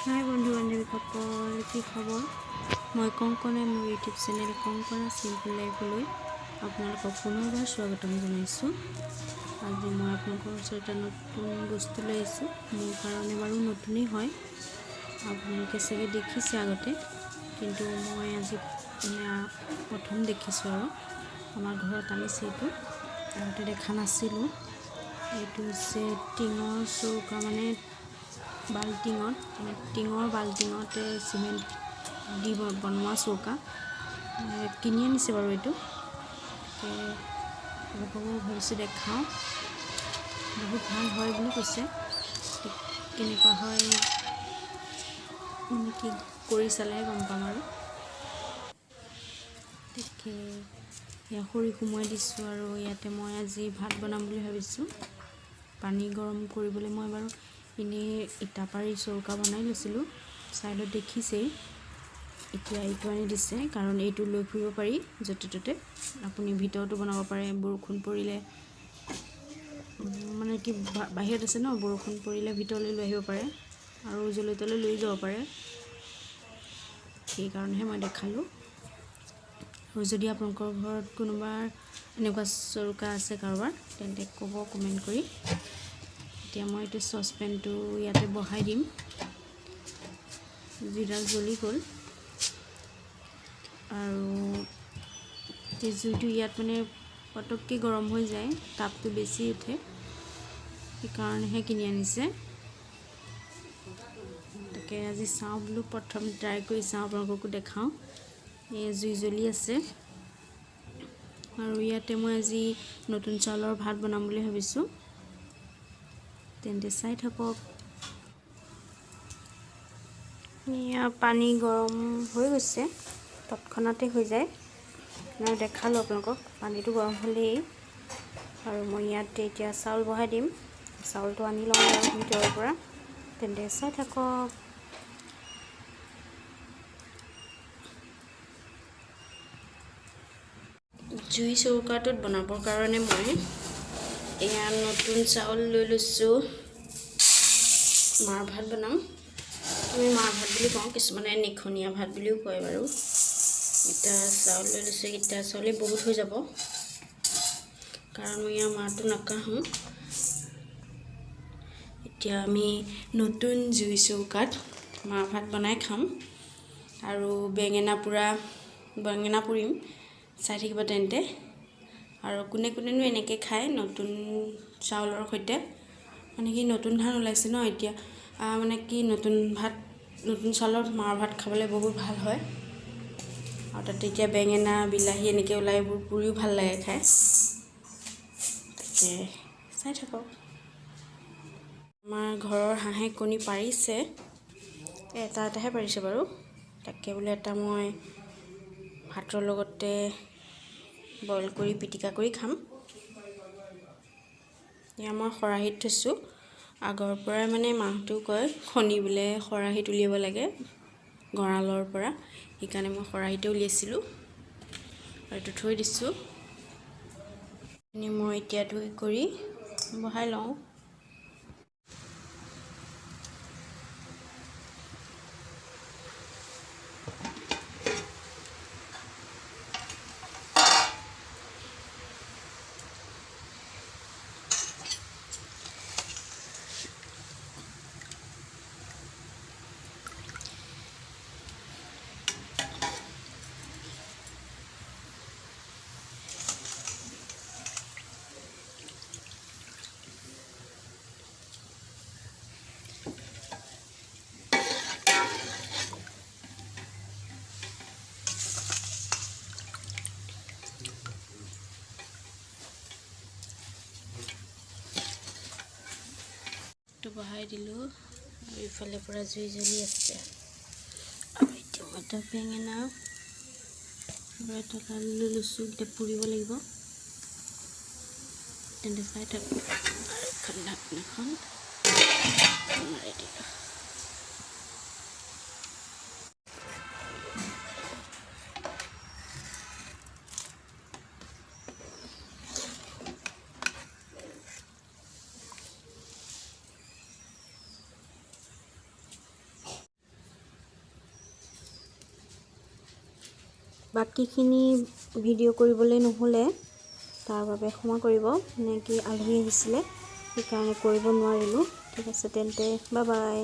হাই বন্ধু বান্ধৱীসকল, কি খবৰ? মই কংকনা, মোৰ ইউটিউব চেনেল কংকনা চিম্পল লাইফলৈ আপোনালোকক পুনৰবাৰ স্বাগতম জনাইছোঁ। আজি মই আপোনালোকৰ ওচৰত এটা নতুন বস্তু লৈ আহিছোঁ। মোৰ কাৰণে বাৰু নতুনেই হয়, আপোনালোকে চাগে দেখিছে আগতে, কিন্তু মই আজি প্ৰথম দেখিছোঁ আৰু আমাৰ ঘৰত আনিছে। এইটো আগতে দেখা নাছিলোঁ। এইটো হৈছে টিঙৰ চৌকা, মানে টিঙৰ বাল্টিঙতে চিমেণ্ট দি বনোৱা চৌকা কিনি আনিছে বাৰু। এইটো আপোনালোককো ভাবিছোঁ দেখাওঁ। বহুত ভাল হয় বুলি কৈছে। কেনেকুৱা হয় মানে কি কৰি চালেহে গম পাম আৰু। তাকে খৰি সোমোৱাই দিছোঁ আৰু ইয়াতে মই আজি ভাত বনাম বুলি ভাবিছোঁ। পানী গৰম কৰিবলৈ মই বাৰু এনেই ইটা পাৰি চৌকা বনাই লৈছিলোঁ, ছাইডত দেখিছেই। এতিয়া এইটো আনি দিছে, কাৰণ এইটো লৈ ফুৰিব পাৰি য'তে ত'তে। আপুনি ভিতৰতো বনাব পাৰে, বৰষুণ পৰিলে, মানে কি বাহিৰত আছে ন, বৰষুণ পৰিলে ভিতৰলৈ লৈ আহিব পাৰে আৰু য'লৈ ত'লৈ লৈ যাব পাৰে। সেইকাৰণেহে মই দেখালোঁ। আৰু যদি আপোনালোকৰ ঘৰত কোনোবাৰ এনেকুৱা চৌকা আছে কাৰোবাৰ, তেন্তে ক'ব কমেণ্ট কৰি। এতিয়া মই এইটো চচপেনটো ইয়াতে বহাই দিম। জুইডাল জ্বলি গ'ল আৰু এই জুইটো ইয়াত মানে পটককৈ গৰম হৈ যায়, তাপটো বেছি উঠে, সেইকাৰণেহে কিনি আনিছে। তাকে আজি চাওঁ বোলো, প্ৰথম ট্ৰাই কৰি চাওঁ, আপোনালোককো দেখাওঁ। এই জুই জ্বলি আছে আৰু ইয়াতে মই আজি নতুন চাউলৰ ভাত বনাম বুলি ভাবিছোঁ। তেন্তে চাই থাকক। পানী গৰম হৈ গৈছে, তৎক্ষণাতে হৈ যায়। মই দেখালোঁ আপোনালোকক, পানীটো গৰম হ'লেই। আৰু মই ইয়াতে এতিয়া চাউল বহাই দিম। চাউলটো আনি লওঁ আৰু ভিতৰৰ পৰা, তেন্তে চাই থাকক। জুই চৌকাটোত বনাবৰ কাৰণে মই এয়া নতুন চাউল লৈ লৈছোঁ। মাৰ ভাত বনাম। আমি মাৰ ভাত বুলি কওঁ, কিছুমানে নিখনীয়া ভাত বুলিও কয় বাৰু। এটা চাউল লৈ লৈছোঁ। এটা চাউলেই বহুত হৈ যাব, কাৰণ মই ইয়াৰ মাৰটো নাকাঢ়োঁ। এতিয়া আমি নতুন জুই চৌকাত মাৰ ভাত বনাই খাম আৰু বেঙেনা পুৰিম। চাই থাকিব তেন্তে। আৰু কোনেনো এনেকৈ খায় নতুন চাউলৰ সৈতে, মানে কি নতুন ধান ওলাইছে ন এতিয়া, মানে কি নতুন চাউলৰ মাৰ ভাত খাবলৈ বহুত ভাল হয়। আৰু তাতে এতিয়া বেঙেনা, বিলাহী এনেকৈ ওলাই, এইবোৰ পুৰিও ভাল লাগে খাই। তাকে চাই থাকক। আমাৰ ঘৰৰ হাঁহে কণী পাৰিছে, এটাহে পাৰিছে বাৰু। তাকে বোলে এটা মই ভাতৰ লগতে বইল কৰি পিটিকা কৰি খাম। এয়া মই খৰাহিত থৈছোঁ। আগৰ পৰাই মানে মাহঁতেও কয় কণী বোলে খৰাহিত উলিয়াব লাগে গঁৰালৰ পৰা, সেইকাৰণে মই খৰাহিতে উলিয়াইছিলোঁ আৰু এইটো থৈ দিছোঁ। মই এতিয়া ধুই কৰি বহাই লওঁ। বহাই দিলোঁ আৰু ইফালে পৰা জুই জ্বলি আছে। আৰু এতিয়া মই এটা বেঙেনা আৰু এটা আলু লৈ লৈছোঁ। এতিয়া পুৰিব লাগিব, তেন্তে চাই থাকক। আৰু ঢাকনাখন মাৰি দিলোঁ। বাকীখিনি ভিডিঅ' কৰিবলৈ নহ'লে তাৰ বাবে ক্ষমা কৰিব, মানে কি আলহী আহিছিলে সেইকাৰণে কৰিব নোৱাৰিলোঁ। ঠিক আছে তেন্তে বাই বাই।